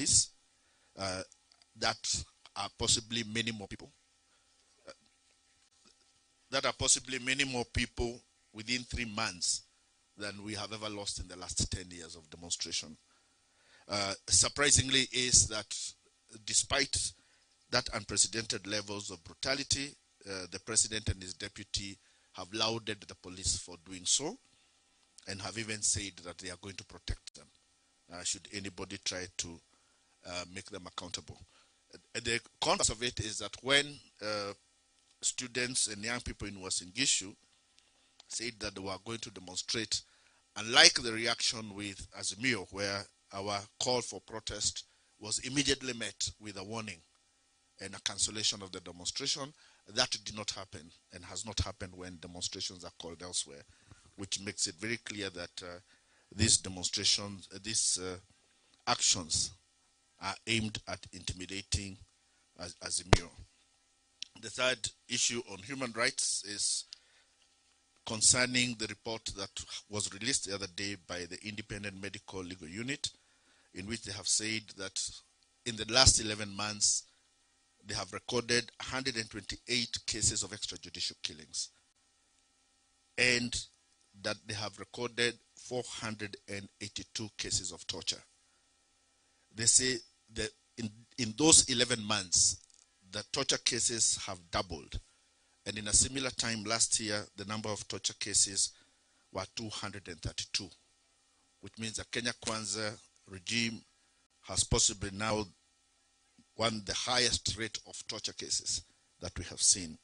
police, that are possibly many more people. That are possibly many more people within 3 months than we have ever lost in the last 10 years of demonstration. Surprisingly is that despite that unprecedented levels of brutality, the president and his deputy have lauded the police for doing so and have even said that they are going to protect them should anybody try to make them accountable. The converse of it is that when students and young people in Uasin Gishu said that they were going to demonstrate, unlike the reaction with Azimio, where our call for protest was immediately met with a warning and a cancellation of the demonstration, that did not happen and has not happened when demonstrations are called elsewhere, which makes it very clear that these demonstrations, these actions are aimed at intimidating Azimio. The third issue on human rights is concerning the report that was released the other day by the Independent Medical Legal Unit, in which they have said that in the last 11 months, they have recorded 128 cases of extrajudicial killings, and that they have recorded 482 cases of torture. They say that in those 11 months, the torture cases have doubled. And in a similar time last year, the number of torture cases were 232, which means the Kenya Kwanza regime has possibly now won the highest rate of torture cases that we have seen.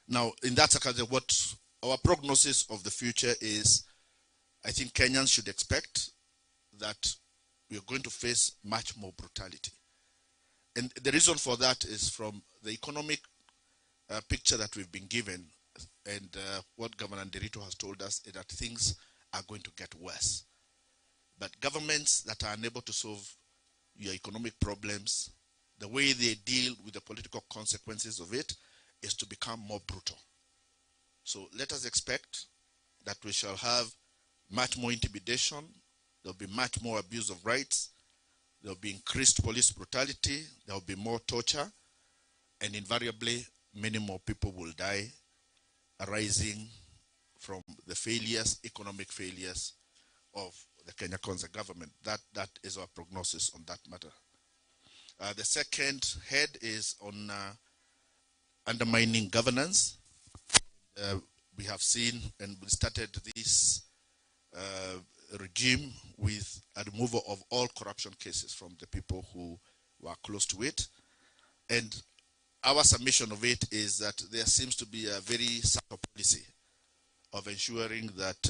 Now, in that circumstance, what our prognosis of the future is, I think Kenyans should expect that we are going to face much more brutality. And the reason for that is from the economic picture that we've been given, and what Governor Nderito has told us is that things are going to get worse. But governments that are unable to solve your economic problems, the way they deal with the political consequences of it is to become more brutal. So let us expect that we shall have much more intimidation, there will be much more abuse of rights, there will be increased police brutality, there will be more torture, and invariably many more people will die arising from the failures, economic failures of the Kenya Kwanza government. That is our prognosis on that matter. The second head is on undermining governance. We have seen and we started this regime with a removal of all corruption cases from the people who were close to it. And our submission of it is that there seems to be a very subtle policy of ensuring that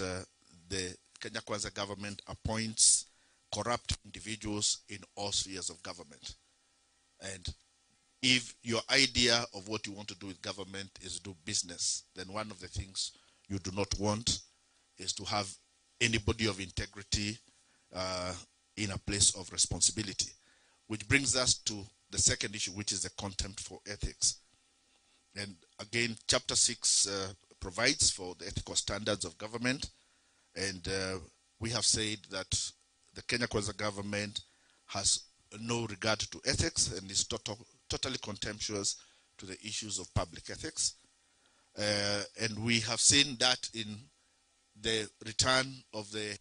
the Kenya Kwanza government appoints corrupt individuals in all spheres of government. And if your idea of what you want to do with government is do business, then one of the things you do not want is to have anybody of integrity in a place of responsibility. Which brings us to the second issue, which is the contempt for ethics. And again, Chapter 6 provides for the ethical standards of government. And we have said that the Kenya Kwanza government has no regard to ethics and is totally contemptuous to the issues of public ethics. And we have seen that in the return of the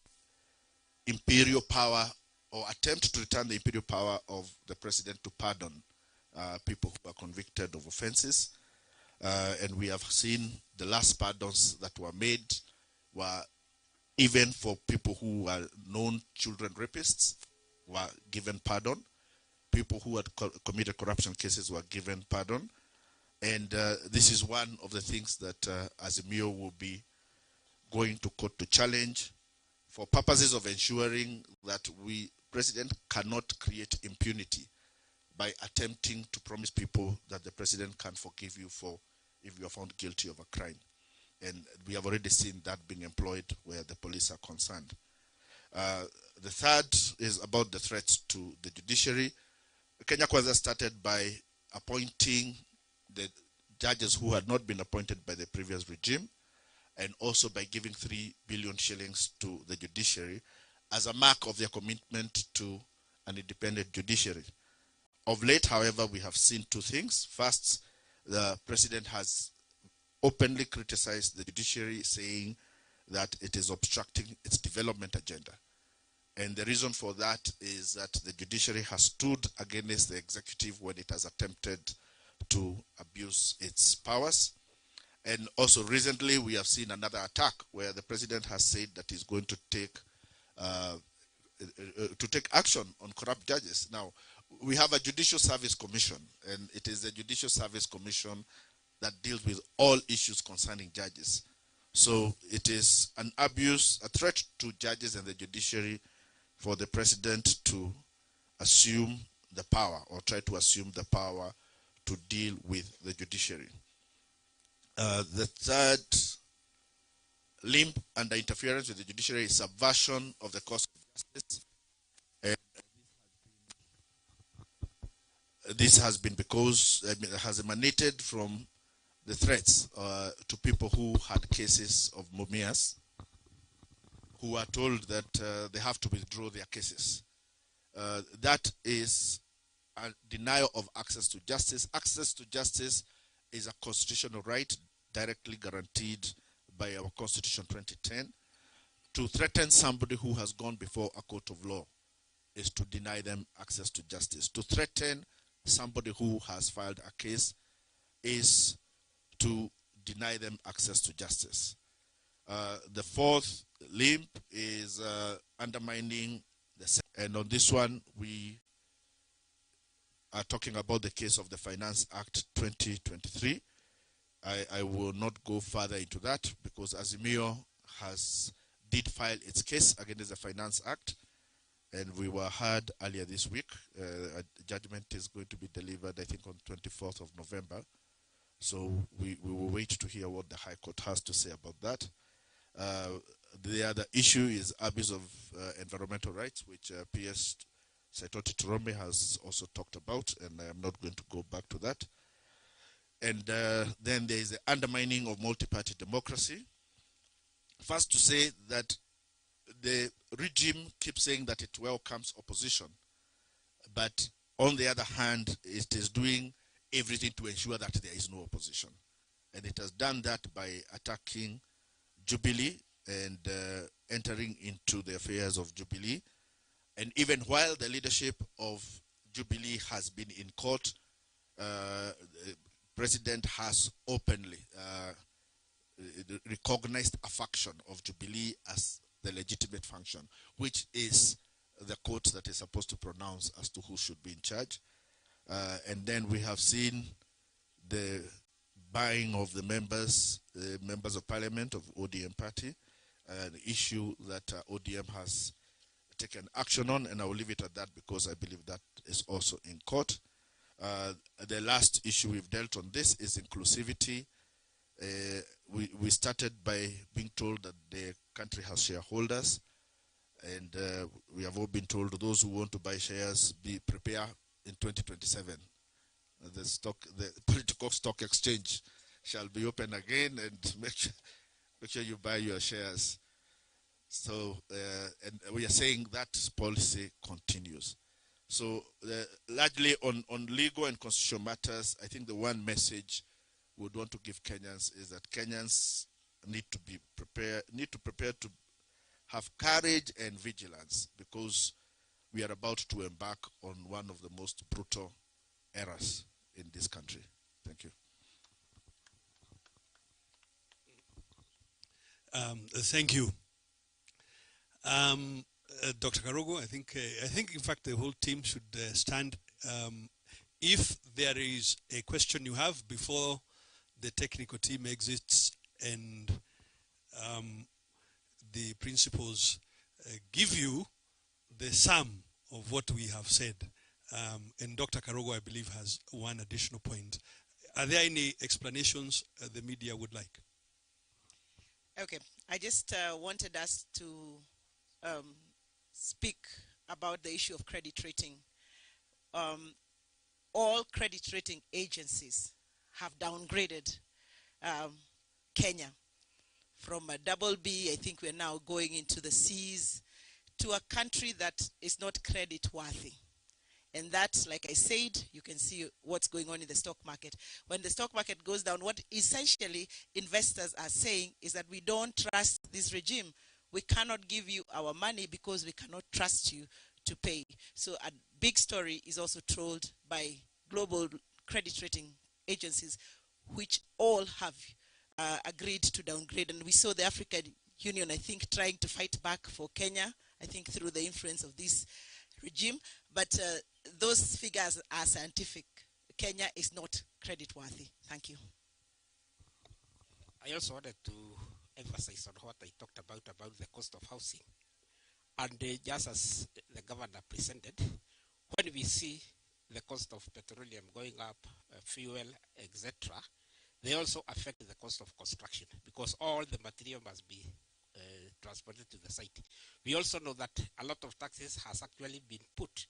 imperial power, or attempt to return the imperial power of the president to pardon people who are convicted of offenses. And we have seen the last pardons that were made were even for people who are known children rapists were given pardon. People who had committed corruption cases were given pardon. And this is one of the things that Azimio will be going to court to challenge for purposes of ensuring that president cannot create impunity by attempting to promise people that the president can forgive you for if you are found guilty of a crime. And we have already seen that being employed where the police are concerned. The third is about the threats to the judiciary. Kenya Kwanza started by appointing the judges who had not been appointed by the previous regime, and also by giving 3 billion shillings to the judiciary as a mark of their commitment to an independent judiciary. Of late, however, we have seen two things. First, the president has openly criticized the judiciary, saying that it is obstructing its development agenda. And the reason for that is that the judiciary has stood against the executive when it has attempted to abuse its powers. And also recently we have seen another attack where the president has said that he's going to take action on corrupt judges. Now, we have a Judicial Service Commission, and it is the Judicial Service Commission that deals with all issues concerning judges. So it is an abuse, a threat to judges and the judiciary for the president to assume the power or try to assume the power to deal with the judiciary. The third limb under interference with the judiciary is subversion of the course of justice. And this has been because it has emanated from the threats to people who had cases of mumias, who are told that they have to withdraw their cases. That is a denial of access to justice. Access to justice is a constitutional right directly guaranteed by our Constitution 2010. To threaten somebody who has gone before a court of law is to deny them access to justice. To threaten somebody who has filed a case is to deny them access to justice. The fourth limb is undermining the, and on this one we are talking about the case of the Finance Act 2023. I will not go further into that because Azimio did file its case against the Finance Act, and we were heard earlier this week. A judgment is going to be delivered, I think, on 24th of November. So we will wait to hear what the High Court has to say about that. The other issue is abuse of environmental rights, which PS Saitoti Turome has also talked about, and I am not going to go back to that. And then there is the undermining of multi-party democracy. First, to say that the regime keeps saying that it welcomes opposition, but on the other hand, it is doing everything to ensure that there is no opposition. And it has done that by attacking Jubilee and entering into the affairs of Jubilee. And even while the leadership of Jubilee has been in court, the president has openly recognized a faction of Jubilee as the legitimate function, which is the court that is supposed to pronounce as to who should be in charge. And then we have seen the buying of the members of parliament of ODM party, an issue that ODM has taken action on, and I will leave it at that because I believe that is also in court. The last issue we've dealt on this is inclusivity. We started by being told that the country has shareholders, and we have all been told those who want to buy shares prepare in 2027. The political stock exchange shall be open again, and make sure you buy your shares. So, and we are saying that policy continues. So, largely on legal and constitutional matters, I think the one message we would want to give Kenyans is that Kenyans need to prepare to have courage and vigilance, because we are about to embark on one of the most brutal eras in this country. Thank you. Thank you. Dr. Karogo, I think in fact the whole team should stand. If there is a question you have before the technical team exits and the principals give you the sum of what we have said. And Dr. Karogo, I believe, has one additional point. Are there any explanations the media would like? Okay, I just wanted us to speak about the issue of credit rating. All credit rating agencies have downgraded Kenya from a double B. I think we're now going into the C's, to a country that is not credit worthy. And that, like I said, you can see what's going on in the stock market. When the stock market goes down, what essentially investors are saying is that we don't trust this regime. We cannot give you our money because we cannot trust you to pay. So a big story is also told by global credit rating agencies, which all have agreed to downgrade. And we saw the African Union, I think, trying to fight back for Kenya, I think through the influence of this regime. But those figures are scientific. Kenya is not credit worthy. Thank you. I also wanted to emphasize on what I talked about the cost of housing. And just as the governor presented, when we see the cost of petroleum going up, fuel, etc., they also affect the cost of construction because all the material must be transported to the site. We also know that a lot of taxes has actually been put.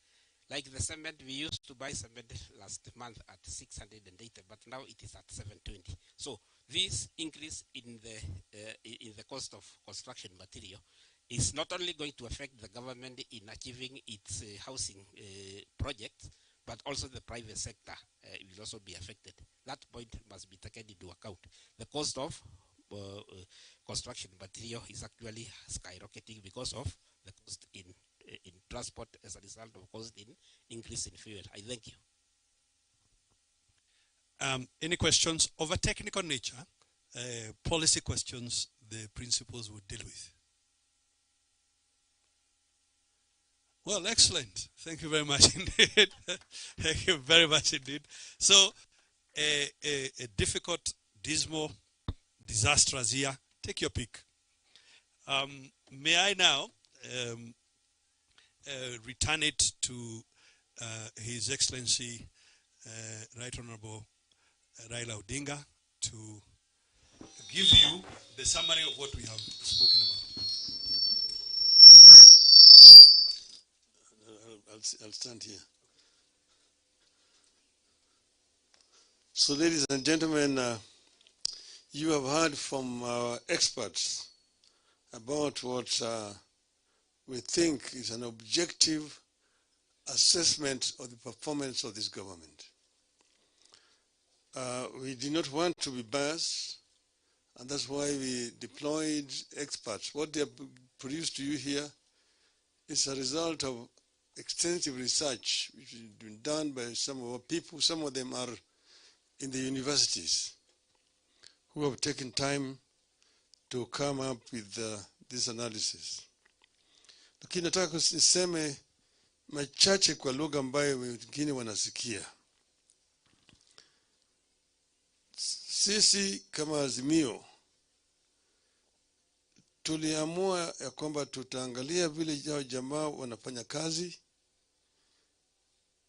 Like the cement, we used to buy cement last month at 680, but now it is at 720. So this increase in the cost of construction material is not only going to affect the government in achieving its housing projects, but also the private sector will also be affected. That point must be taken into account. The cost of construction material is actually skyrocketing because of the cost in transport as a result of cost in increase in fuel. I thank you. Any questions of a technical nature? Policy questions the principals would deal with. Well, excellent. Thank you very much indeed. Thank you very much indeed. So, a difficult, dismal, disastrous year. Take your pick. May I now return it to His Excellency Right Honorable Raila Odinga to give you the summary of what we have spoken about. I'll stand here. So, ladies and gentlemen, you have heard from our experts about what we think is an objective assessment of the performance of this government. We did not want to be biased, and that's why we deployed experts. What they have produced to you here is a result of extensive research which has been done by some of our people. Some of them are in the universities who have taken time to come up with this analysis. Lakini nataka niseme machache kwa lugha ambayo wengine wanasikia. Sisi kama Azimio tuliamua ya kwamba tutaangalia vile jamaa wanafanya kazi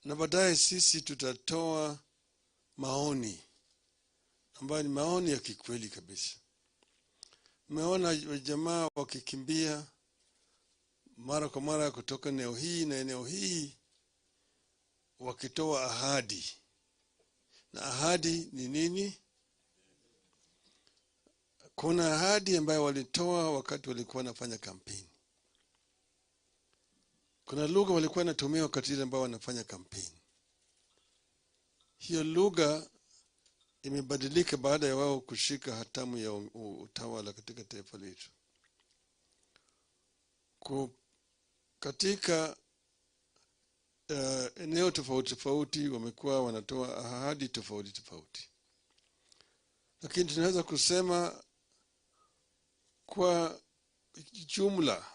na baadaye sisi tutatoa maoni ambayo ni maoni ya kikweli kabisa. Umeona jamaa wakikimbia mara kwa mara kutoka eneo hii na eneo hii wakitoa ahadi. Na ahadi ni nini? Kuna ahadi ambayo walitoa wakati walikuwa wanafanya kampeni. Kuna lugha walikuwa wanatumia wakati ile ambao wanafanya kampeni. Hiyo lugha imebadilika baada ya wao kushika hatamu ya utawala katika taifa letu. Katika eneo tofauti tofauti wamekuwa wanatoa ahadi tofauti tofauti. Lakini tunaweza kusema kwa jumla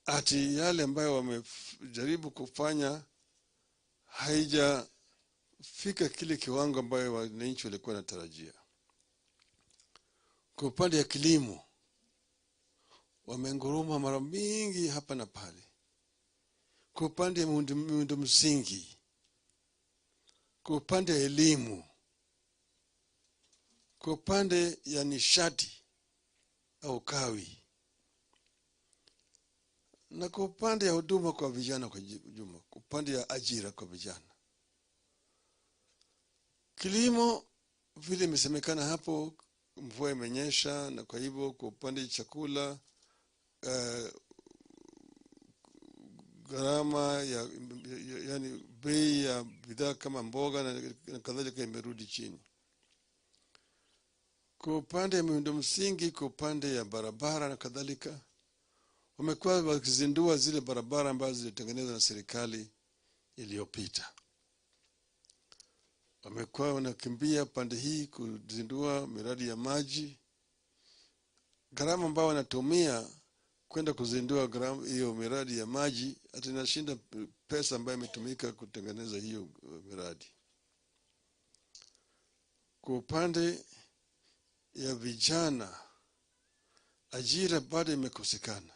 ati yale ambayo wamejaribu kufanya haijafika kile kiwango ambayo wananchi walikuwa wanatarajia. Kwa upande ya kilimo wamenguruma mara mingi hapa na pale. Kwa upande ya miundo msingi, kwa upande ya elimu, kwa upande ya nishati au kawi, na kwa upande ya huduma kwa vijana kwa jumla, kwa upande ya ajira kwa vijana. Kilimo vile imesemekana hapo, mvua imenyesha, na kwa hivyo kwa upande ya chakula gharama yani bei ya bidhaa kama mboga na kadhalika imerudi chini. Kwa upande ya miundo msingi, kwa upande ya barabara na kadhalika, wamekuwa wakizindua zile barabara ambazo zilitengenezwa na serikali iliyopita. Wamekuwa wanakimbia pande hii kuzindua miradi ya maji. Gharama ambayo wanatumia kwenda kuzindua hiyo miradi ya maji hata inashinda pesa ambayo imetumika kutengeneza hiyo miradi. Kwa upande ya vijana, ajira bado imekosekana,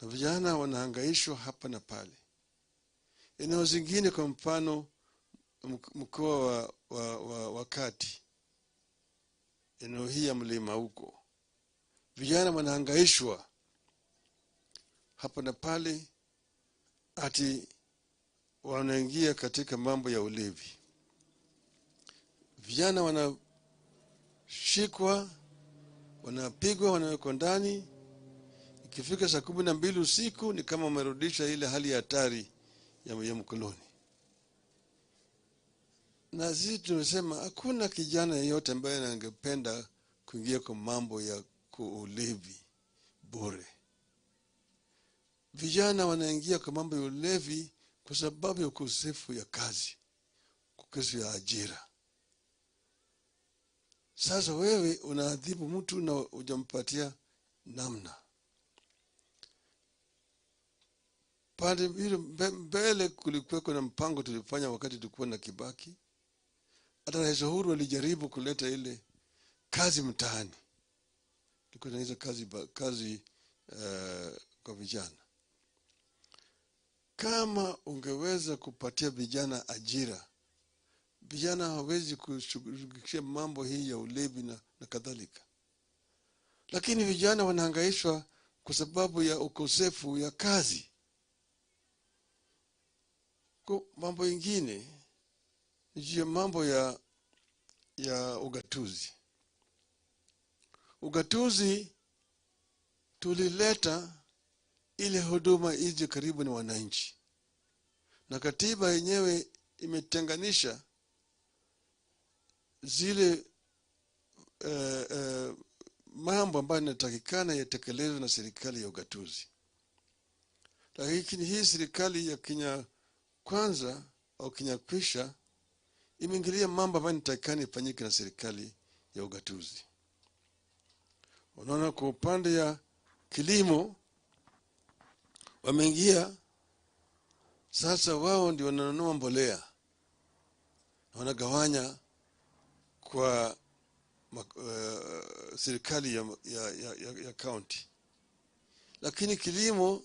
na vijana wanahangaishwa hapa na pale. Eneo zingine, kwa mfano mkoa wa Kati, eneo hii ya mlima huko, vijana wanahangaishwa hapa na pale, ati wanaingia katika mambo ya ulevi. Vijana wanashikwa, wanapigwa, wanawekwa ndani. Ikifika saa 12 usiku ni kama wamerudisha ile hali ya hatari ya mkoloni. Na sisi tunasema hakuna kijana yeyote ambaye angependa kuingia kwa mambo ya ulevi bure. Vijana wanaingia kwa mambo ya ulevi kwa sababu ya ukosefu ya kazi, ukosefu ya ajira. Sasa wewe unaadhibu mtu na hujampatia namna. Pande mbele kulikuwa na mpango tulifanya wakati tulikuwa na Kibaki. Hata Rais Uhuru alijaribu kuleta ile kazi mtaani. Tulikuwa tunaweza kazi kwa vijana. Kama ungeweza kupatia vijana ajira, vijana hawezi kushughulikia mambo hii ya ulevi na kadhalika. Lakini vijana wanahangaishwa kwa sababu ya ukosefu ya kazi. Kwa mambo mengine ni mambo ya ugatuzi. Ugatuzi tulileta ile huduma ije karibu na wananchi. Na katiba yenyewe imetenganisha zile mambo ambayo yanatakikana yatekelezwe na serikali ya ugatuzi. Lakini hii serikali ya Kenya Kwanza au Kenya Kwisha imeingilia mambo ambayo yanatakikana ifanyike na serikali ya ugatuzi. Unaona, kwa upande ya kilimo wameingia sasa, wao ndio wananunua mbolea, wanagawanya kwa serikali ya county. Lakini kilimo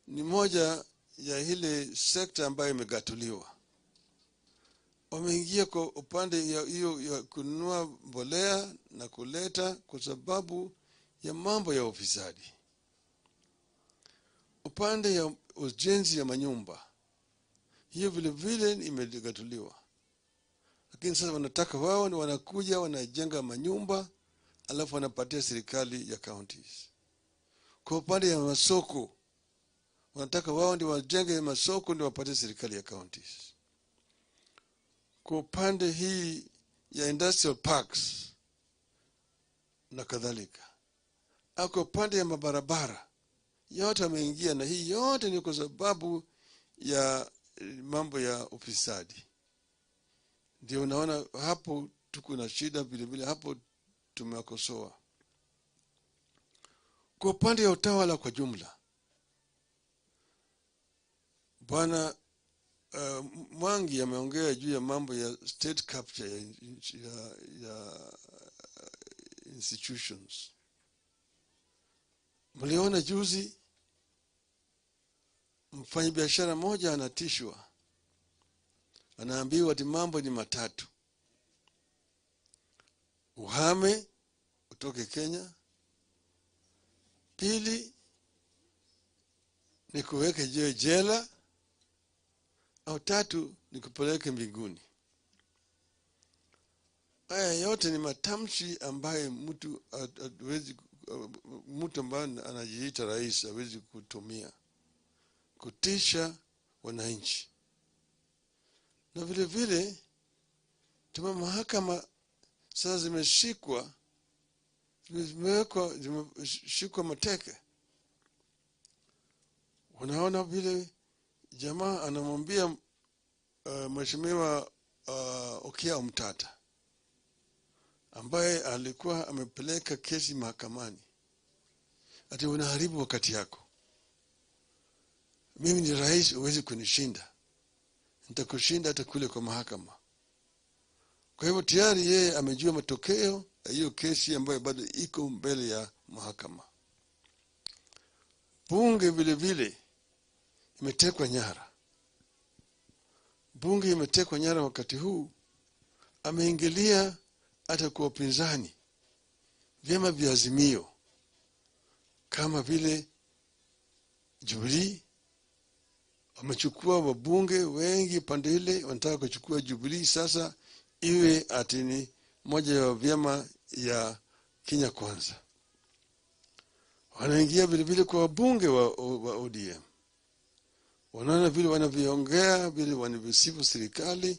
ni moja ya ile sekta ambayo imegatuliwa. Wameingia kwa upande ya hiyo ya kununua mbolea na kuleta kwa sababu ya mambo ya ufisadi. Upande ya ujenzi ya manyumba, hiyo vile vile imegatuliwa. Lakini sasa wanataka wao ni wanakuja wanajenga manyumba alafu wanapatia serikali ya counties. Kwa upande ya masoko, wanataka wao ndio wajenge masoko ndio wapatie serikali ya counties. Kwa upande hii ya industrial parks na kadhalika. Kwa upande ya mabarabara, yote wameingia, na hii yote ni kwa sababu ya mambo ya ufisadi. Ndio unaona hapo tuko na shida, vile vile hapo tumewakosoa. Kwa upande ya utawala kwa jumla, Bwana Mwangi ameongea juu ya mambo ya state capture ya institutions. Mliona juzi mfanyabiashara mmoja anatishwa, anaambiwa ati mambo ni matatu: uhame utoke Kenya, pili ni kuweke jela, au tatu ni kupeleke mbinguni. Haya yote ni matamshi ambaye mtu ambaye anajiita rais hawezi kutumia. kutisha wananchi. Na vile vile tuma mahakama sasa zimeshikwa mateke. Unaona vile jamaa anamwambia mheshimiwa Okia Omtata ambaye alikuwa amepeleka kesi mahakamani, ati unaharibu wakati yako. Mimi ni rais, huwezi kunishinda. Nitakushinda hata kule kwa mahakama. Kwa hivyo tayari yeye amejua matokeo ya hiyo kesi ambayo bado iko mbele ya mahakama. Bunge vile vile imetekwa nyara. Bunge imetekwa nyara wakati huu. Ameingilia hata kwa upinzani, vyama vya Azimio kama vile Jubilee. Wamechukua wabunge wengi pande ile, wanataka kuchukua Jubilee sasa iwe atini moja ya vyama ya Kenya Kwanza. Wanaingia vile vile kwa wabunge wa ODM. Wanaona vile wanavyoongea, vile wanavyosifu serikali,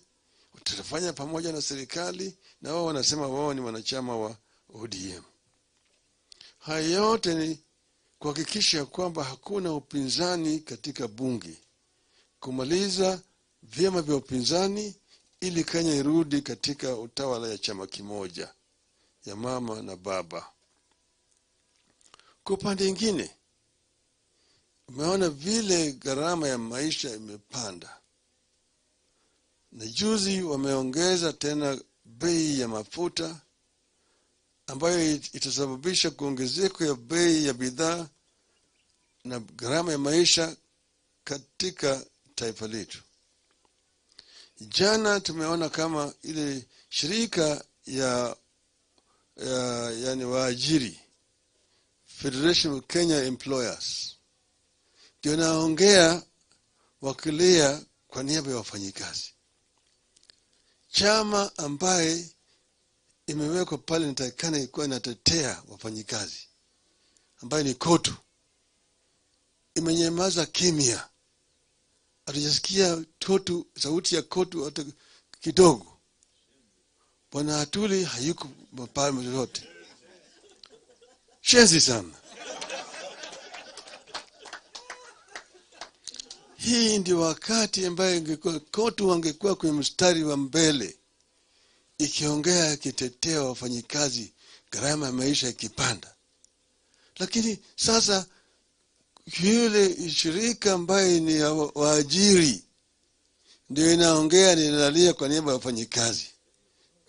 watafanya pamoja na serikali, na wao wanasema wao ni wanachama wa ODM. Haya yote ni kuhakikisha kwamba hakuna upinzani katika bunge, kumaliza vyama vya upinzani ili Kenya irudi katika utawala ya chama kimoja ya mama na baba. Kwa upande mwingine, umeona vile gharama ya maisha imepanda. Na juzi wameongeza tena bei ya mafuta ambayo itasababisha kuongezeko ya bei ya bidhaa na gharama ya maisha katika taifa letu. Jana tumeona kama ile shirika yani waajiri, Federation of Kenya Employers, ndio naongea wakilia kwa niaba ya wafanyikazi. Chama ambaye imewekwa pale nitakana ikuwa inatetea wafanyikazi, ambaye ni KOTU, imenyamaza kimya. Hatujasikia sauti ya KOTU hata kidogo. Bwana Atuli hayuko mapale yote. Shenzi sana. Hii ndio wakati ambaye ingekuwa KOTU wangekuwa kwenye mstari wa mbele, ikiongea ikitetea wafanyikazi, gharama ya maisha ikipanda. Lakini sasa yule shirika ambaye ni waajiri ndio inaongea, inalia kwa niaba ya wafanyikazi.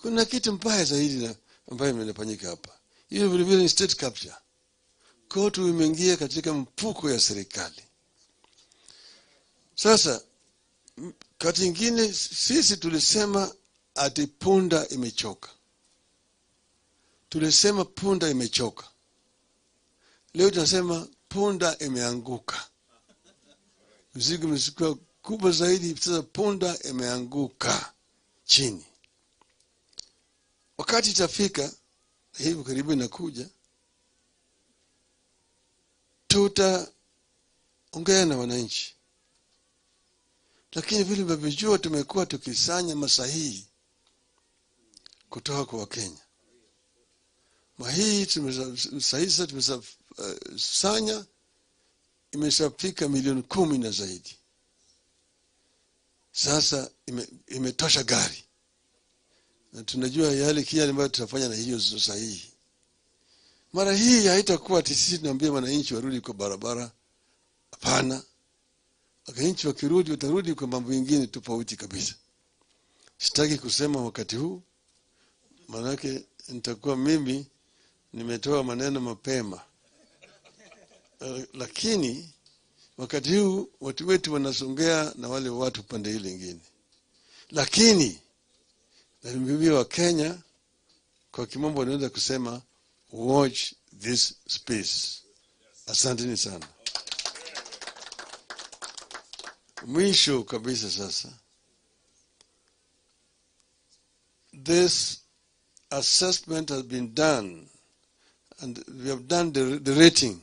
Kuna kitu mbaya zaidi ambayo imefanyika hapa. Hiyo vile vile ni state capture. KOTU imeingia katika mfuko ya serikali. Sasa kati nyingine sisi tulisema ati punda imechoka. Tulisema punda imechoka. Leo tunasema punda imeanguka. Mzigo umekuwa kubwa zaidi, sasa punda imeanguka chini. Wakati itafika, hivi karibu inakuja, tutaongea na wananchi. Lakini vile mnavyojua tumekuwa tukisanya masahihi kutoka kwa Wakenya. Mahii tumesanya imeshafika milioni 10 na zaidi. Sasa imetosha gari. Na tunajua yale kile ambayo tutafanya na hiyo sahihi. Mara hii haitakuwa sisi tunaambia wananchi warudi kwa barabara. Hapana. Wananchi wakirudi watarudi kwa mambo mengine tofauti kabisa. Sitaki kusema wakati huu, maana nitakuwa mimi nimetoa maneno mapema. Lakini wakati huu watu wetu wanasongea na wale watu pande ile nyingine. Lakini na wa Kenya kwa kimombo wanaweza kusema watch this space. Asanteni sana. Mwisho kabisa sasa, this assessment has been done and we have done the rating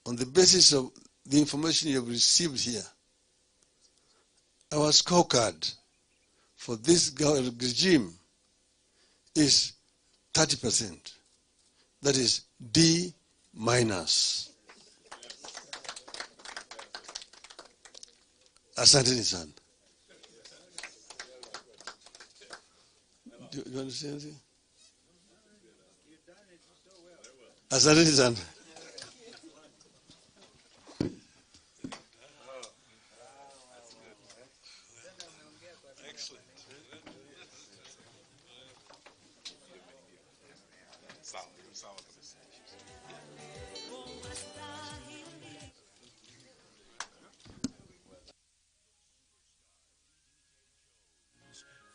on the basis of the information you have received here, our scorecard for this regime is 30%. That is D minus. Asanteni sana. Do you understand anything? Asanteni sana.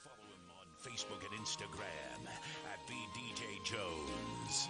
Follow him on Facebook and Instagram at BDJ Jones.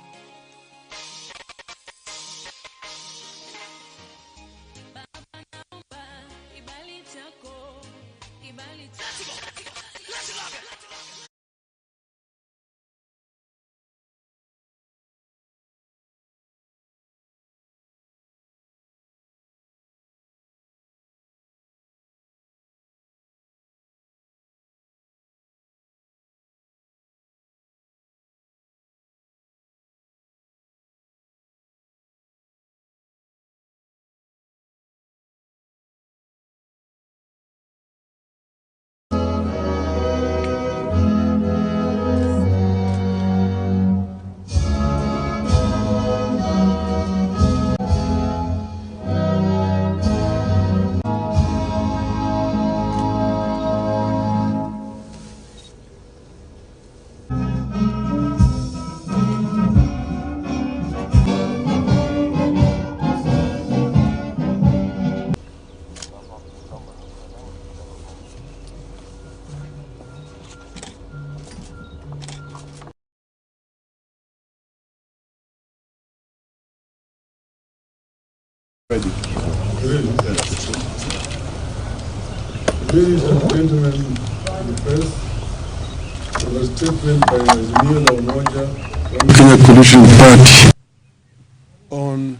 Ladies and gentlemen of the press, there was a statement by Raila Odinga, Kenya Coalition Party, on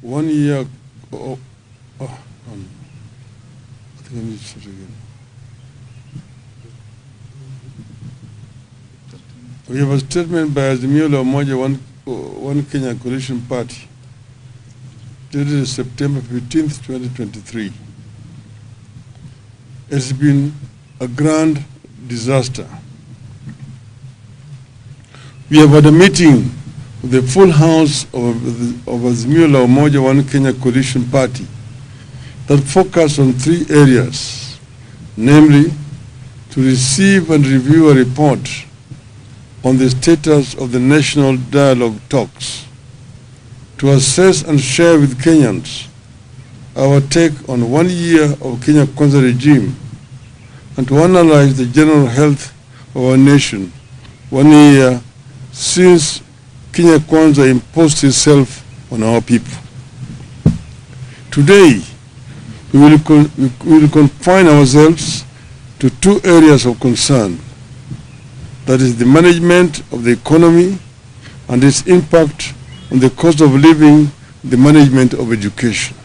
1 year. I think I need to start again. We have a statement by Azimio Umoja One Kenya Coalition Party, dated September 15th, 2023. It's been a grand disaster. We have had a meeting with the full house of Azimio la Umoja One Kenya Coalition Party that focused on 3 areas, namely to receive and review a report on the status of the national dialogue talks, to assess and share with Kenyans our take on 1 year of Kenya Kwanza regime, and to analyze the general health of our nation 1 year since Kenya Kwanza imposed itself on our people. Today, we will confine ourselves to 2 areas of concern, that is the management of the economy and its impact on the cost of living, the management of education.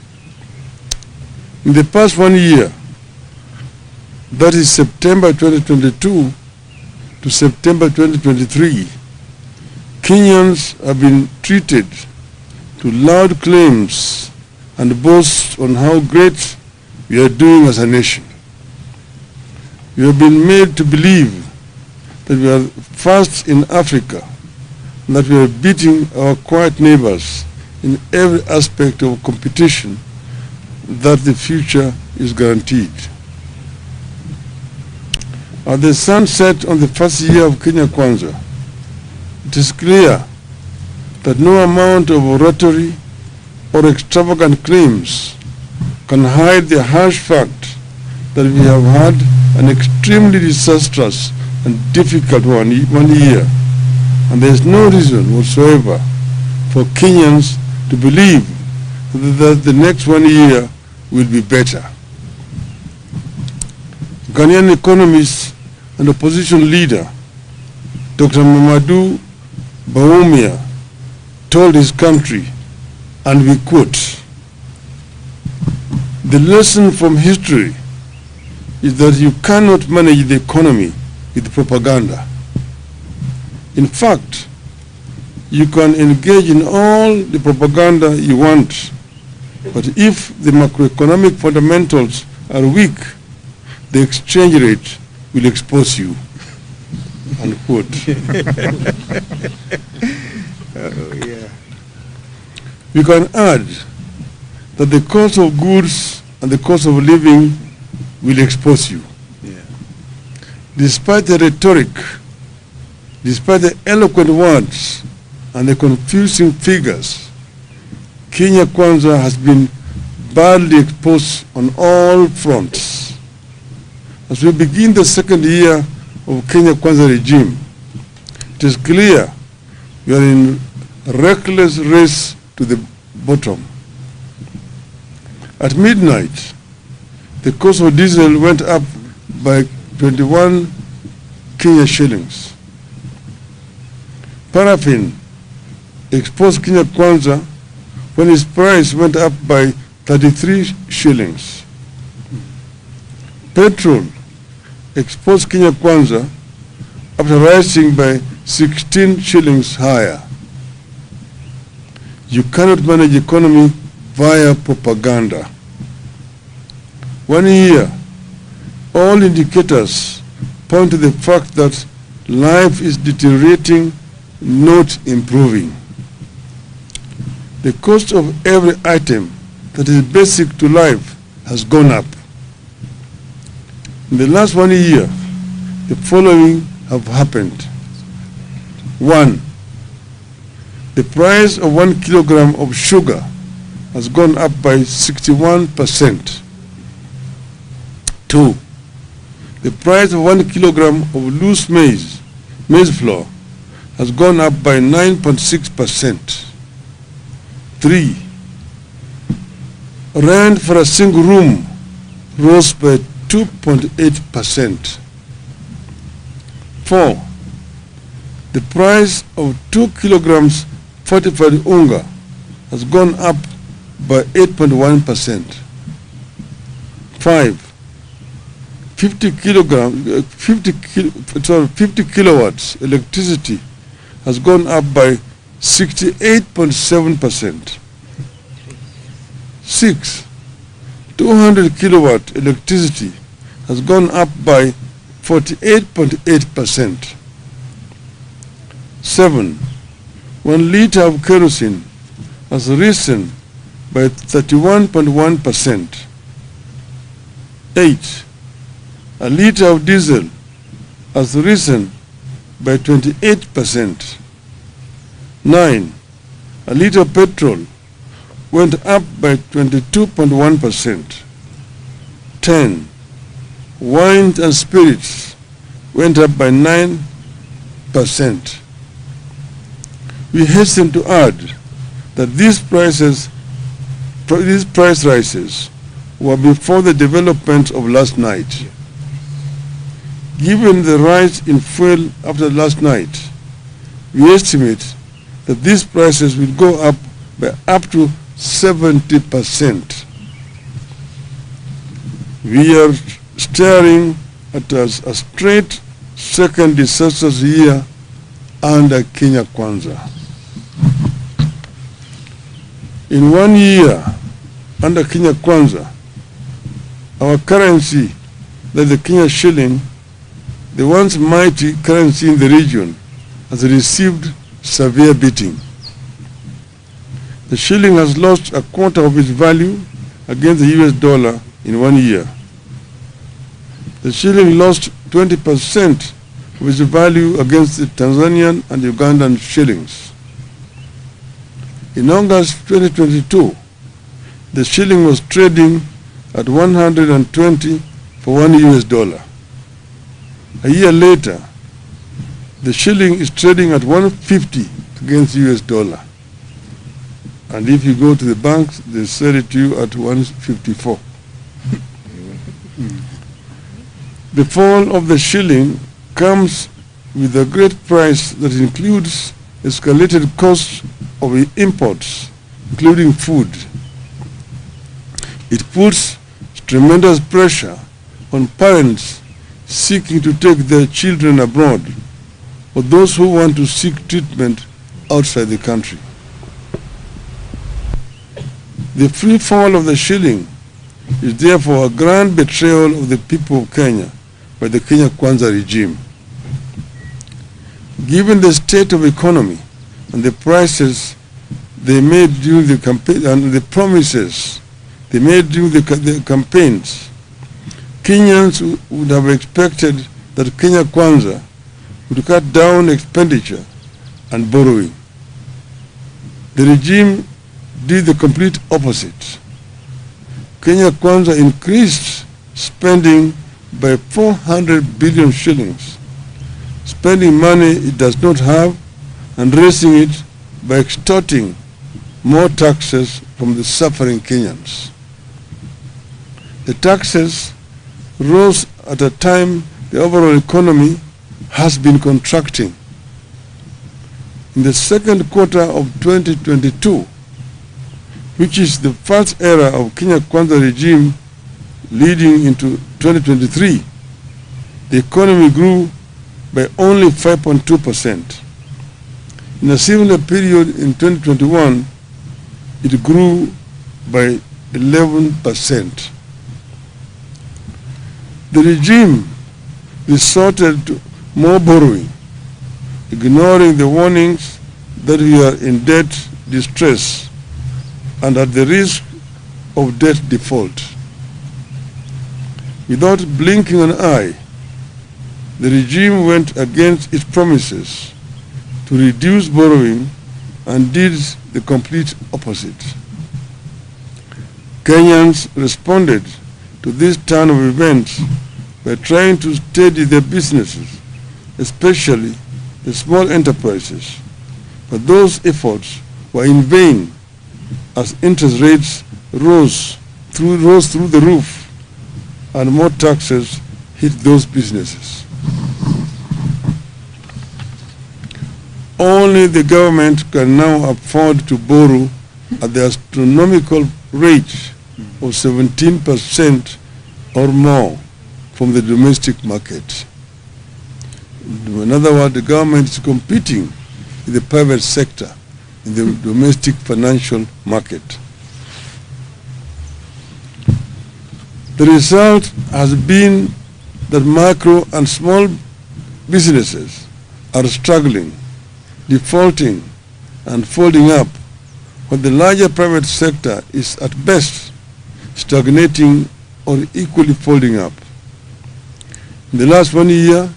In the past 1 year, that is September 2022 to September 2023, Kenyans have been treated to loud claims and boasts on how great we are doing as a nation. We have been made to believe that we are first in Africa and that we are beating our quiet neighbors in every aspect of competition, that the future is guaranteed. As the sun set on the first year of Kenya Kwanza, it is clear that no amount of oratory or extravagant claims can hide the harsh fact that we have had an extremely disastrous and difficult one year, and there is no reason whatsoever for Kenyans to believe that the next 1 year will be better. Ghanaian economist and opposition leader Dr. Mamadou Bawumia told his country, and we quote, The lesson from history is that you cannot manage the economy with propaganda. In fact, you can engage in all the propaganda you want, but if the macroeconomic fundamentals are weak, the exchange rate will expose you. Unquote. We can add that the cost of goods and the cost of living will expose you. Despite the rhetoric, despite the eloquent words and the confusing figures, Kenya Kwanza has been badly exposed on all fronts. As we begin the second year of Kenya Kwanza regime, it is clear we are in a reckless race to the bottom. At midnight, the cost of diesel went up by 21 Kenya shillings. Paraffin exposed Kenya Kwanza when its price went up by 33 shillings. Petrol exposed Kenya Kwanza after rising by 16 shillings higher. You cannot manage economy via propaganda. 1 year, all indicators point to the fact that life is deteriorating, not improving. The cost of every item that is basic to life has gone up. In the last 1 year, the following have happened. 1. The price of 1 kilogram of sugar has gone up by 61%. 2. The price of 1 kilogram of loose maize flour, has gone up by 9.6%. 3. Rent for a single room rose by 2.8%. 4. The price of 2 kilograms fortified unga has gone up by 8.1%. 5. 50 kilowatts electricity has gone up by 68.7%. 6. 200 kilowatt electricity has gone up by 48.8%. 7. 1 liter of kerosene has risen by 31.1%. 8. A liter of diesel has risen by 28%. 9. A liter of petrol went up by 22.1%. 10. Wine and spirits went up by 9%. We hasten to add that these price rises were before the development of last night. Given the rise in fuel after last night, we estimate that these prices will go up by up to 70%. We are staring at a straight second disastrous year under Kenya Kwanza. In 1 year under Kenya Kwanza, our currency, that the Kenya shilling, the once mighty currency in the region, has received severe beating. The shilling has lost a quarter of its value against the US dollar in 1 year. The shilling lost 20% of its value against the Tanzanian and Ugandan shillings. In August 2022, the shilling was trading at 120 for 1 US dollar. A year later, the shilling is trading at 150 against the US dollar. And if you go to the banks, they sell it to you at 154. The fall of the shilling comes with a great price that includes escalated costs of imports, including food. It puts tremendous pressure on parents seeking to take their children abroad or those who want to seek treatment outside the country. The free fall of the shilling is therefore a grand betrayal of the people of Kenya by the Kenya Kwanza regime. Given the state of economy and the prices they made during the campaign and the promises they made during the campaigns, Kenyans would have expected that Kenya Kwanza would cut down expenditure and borrowing. The regime did the complete opposite. Kenya Kwanza increased spending by 400 billion shillings, spending money it does not have and raising it by extorting more taxes from the suffering Kenyans. The taxes rose at a time the overall economy has been contracting. In the second quarter of 2022, which is the first era of Kenya Kwanza regime leading into 2023, the economy grew by only 5.2%. In a similar period in 2021, it grew by 11%. The regime resorted to more borrowing, ignoring the warnings that we are in debt distress and at the risk of debt default. Without blinking an eye, the regime went against its promises to reduce borrowing and did the complete opposite. Kenyans responded to this turn of events by trying to steady their businesses, especially the small enterprises. But those efforts were in vain as interest rates rose through the roof and more taxes hit those businesses. Only the government can now afford to borrow at the astronomical rate of 17% or more from the domestic market. In other words, the government is competing with the private sector in the domestic financial market. The result has been that micro and small businesses are struggling, defaulting, and folding up, while the larger private sector is at best stagnating or equally folding up. In the last 1 year,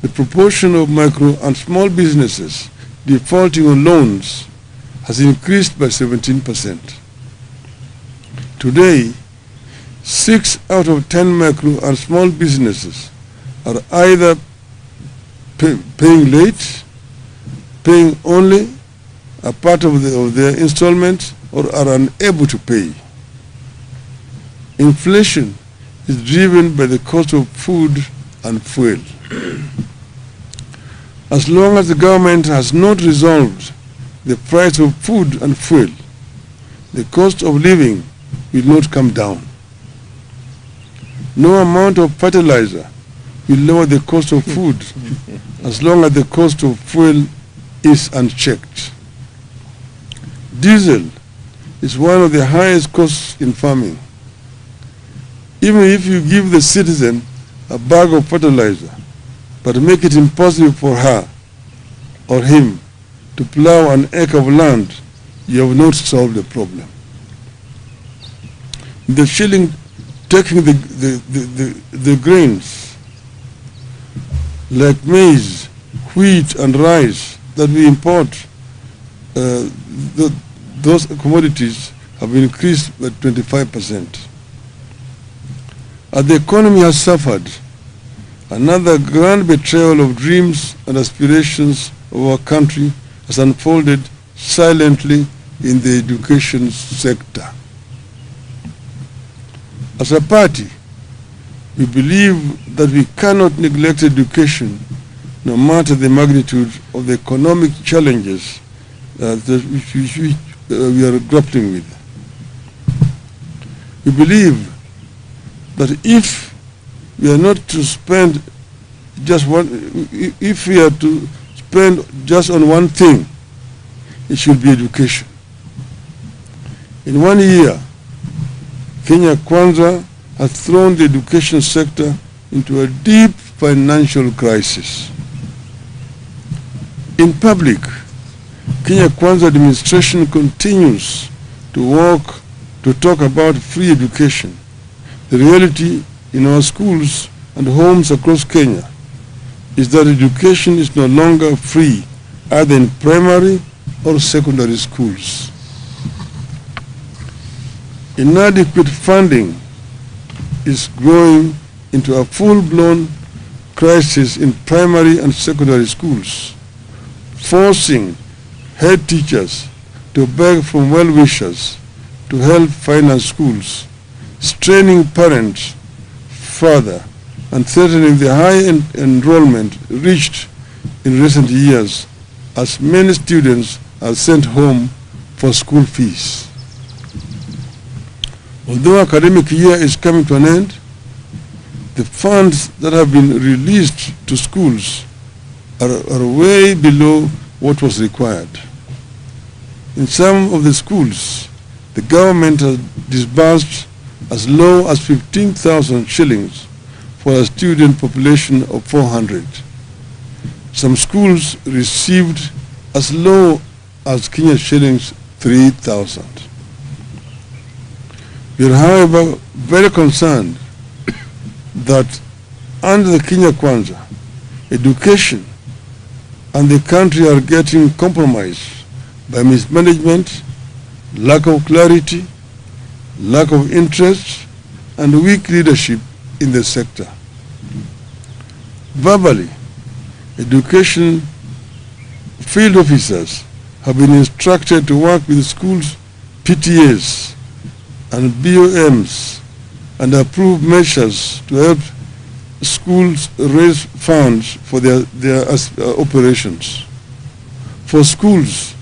the proportion of micro and small businesses defaulting on loans has increased by 17%. Today, 6 out of 10 micro and small businesses are either paying late, paying only a part of their installment, or are unable to pay. Inflation is driven by the cost of food and fuel. As long as the government has not resolved the price of food and fuel, the cost of living will not come down. No amount of fertilizer will lower the cost of food as long as the cost of fuel is unchecked. Diesel is one of the highest costs in farming. Even if you give the citizen a bag of fertilizer, but make it impossible for her or him to plow an acre of land, you have not solved the problem. The shilling taking the grains like maize, wheat, and rice that we import, those commodities have increased by 25%. As the economy has suffered, another grand betrayal of dreams and aspirations of our country has unfolded silently in the education sector. As a party, we believe that we cannot neglect education no matter the magnitude of the economic challenges which we are grappling with. We believe that if we are not to spend just one, if we are to spend just on one thing, it should be education. In 1 year, Kenya Kwanza has thrown the education sector into a deep financial crisis. In public, Kenya Kwanza administration continues to talk about free education. The reality in our schools and homes across Kenya is that education is no longer free, either in primary or secondary schools. Inadequate funding is growing into a full-blown crisis in primary and secondary schools, forcing head teachers to beg from well-wishers to help finance schools, straining parents further, and threatening the high enrollment reached in recent years as many students are sent home for school fees. Although academic year is coming to an end, the funds that have been released to schools are way below what was required. In some of the schools, the government has disbursed as low as 15,000 shillings for a student population of 400. Some schools received as low as Kenya shillings 3,000. We are, however, very concerned that under the Kenya Kwanza, education and the country are getting compromised by mismanagement, lack of clarity, lack of interest, and weak leadership in the sector. Verbally, education field officers have been instructed to work with schools, PTAs, and BOMs and approve measures to help schools raise funds for their operations. For schools,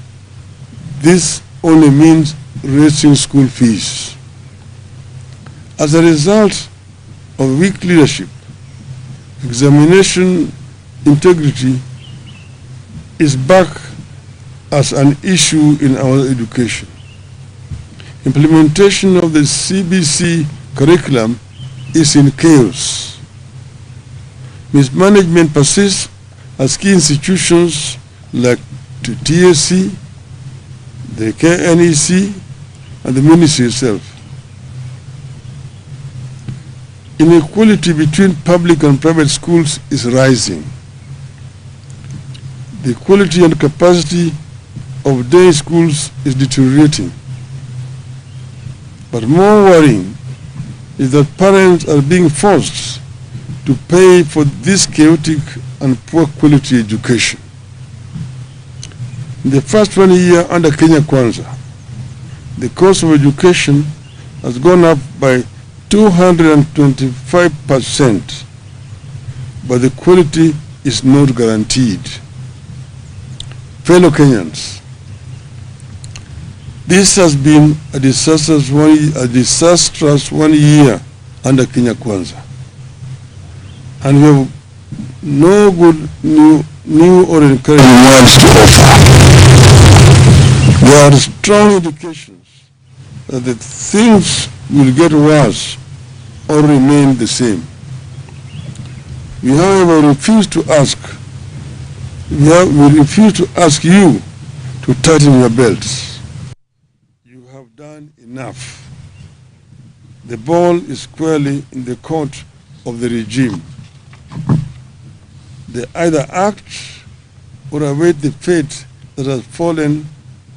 this only means raising school fees. As a result of weak leadership, examination integrity is back as an issue in our education. Implementation of the CBC curriculum is in chaos. Mismanagement persists as key institutions like the TSC, the KNEC, and the ministry itself. Inequality between public and private schools is rising. The quality and capacity of day schools is deteriorating. But more worrying is that parents are being forced to pay for this chaotic and poor quality education. In the first 1 year under Kenya Kwanza, the cost of education has gone up by 225%, but the quality is not guaranteed. Fellow Kenyans, this has been a disastrous 1 year under Kenya Kwanza, and we have no good new or encouraging words to offer. There are strong indications that the things will get worse or remain the same. We, however, refuse to ask you to tighten your belts. You have done enough. The ball is squarely in the court of the regime. They either act or await the fate that has fallen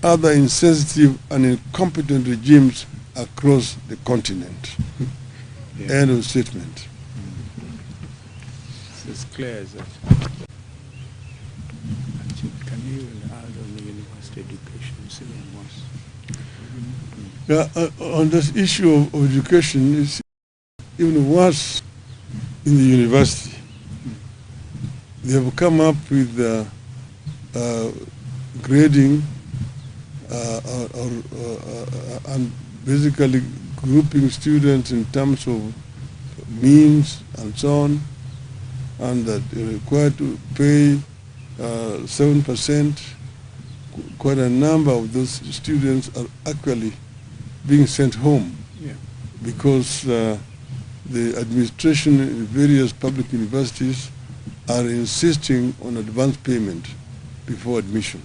other insensitive and incompetent regimes across the continent. Yeah. End of statement. It's clear as that. Can you add on the university education? On this issue of education, it's even worse in the university. They have come up with grading and basically grouping students in terms of means and so on, and that they're required to pay 7%. Quite a number of those students are actually being sent home because the administration in various public universities are insisting on advance payment before admission.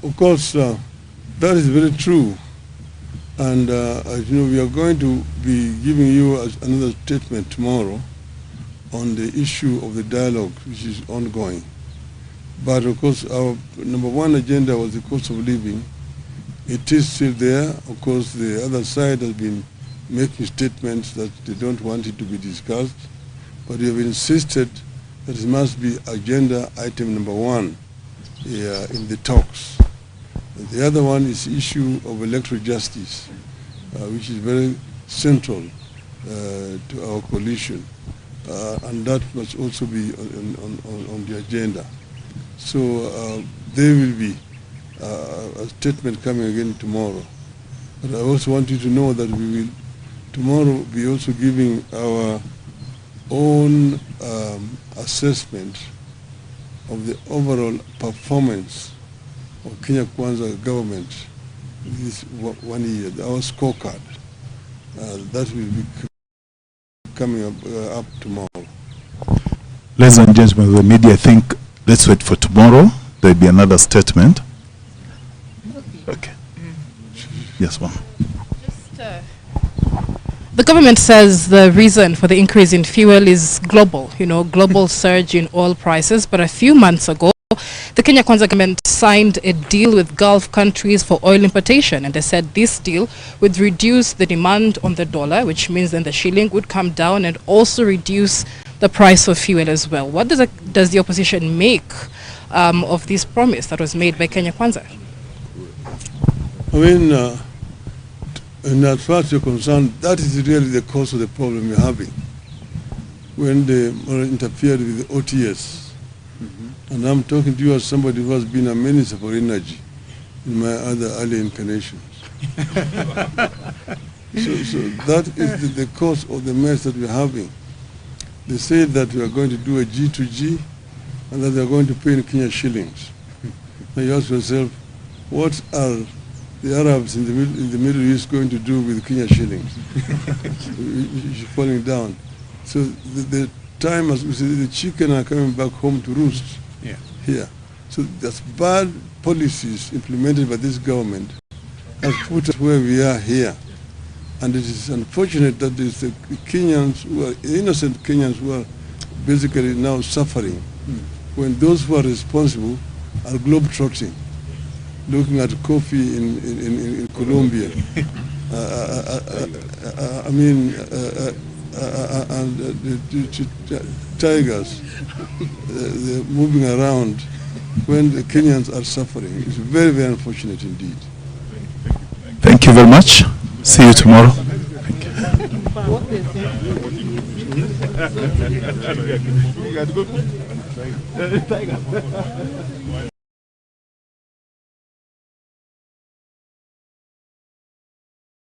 Of course, that is very true. And as you know, we are going to be giving you another statement tomorrow on the issue of the dialogue, which is ongoing. But of course, our number one agenda was the cost of living. It is still there. Of course, the other side has been making statements that they don't want it to be discussed. But we have insisted that it must be agenda item number one in the talks. And the other one is the issue of electoral justice, which is very central to our coalition. And that must also be on the agenda. So there will be a statement coming again tomorrow. But I also want you to know that we will tomorrow be also giving our own assessment of the overall performance of Kenya Kwanza government this 1 year, our scorecard. That will be coming up tomorrow. Ladies and gentlemen of the media, I think let's wait for tomorrow. There'll be another statement. Okay. Yes, ma'am. The government says the reason for the increase in fuel is global, global surge in oil prices. But a few months ago, the Kenya Kwanza government signed a deal with Gulf countries for oil importation, and they said this deal would reduce the demand on the dollar, which means then the shilling would come down and also reduce the price of fuel as well. What does the opposition make of this promise that was made by Kenya Kwanza? I mean, and as far as you're concerned, that is really the cause of the problem you're having. When they interfered with the OTS, and I'm talking to you as somebody who has been a minister for energy in my other early incarnations. so that is the cause of the mess that we're having. They say that we are going to do a G2G and that they are going to pay in Kenya shillings. Now you ask yourself, what are the Arabs in the Middle East going to do with Kenya shillings? It's falling down. So the time, as we say, the chicken are coming back home to roost here. So that's bad policies implemented by this government has put us where we are here. And it is unfortunate that it's the Kenyans, who are innocent Kenyans, who are basically now suffering when those who are responsible are globetrotting, looking at coffee in Colombia. I mean, and the tigers, they're moving around when the Kenyans are suffering. It's very, very unfortunate indeed. Thank you very much. See you tomorrow. Thank you.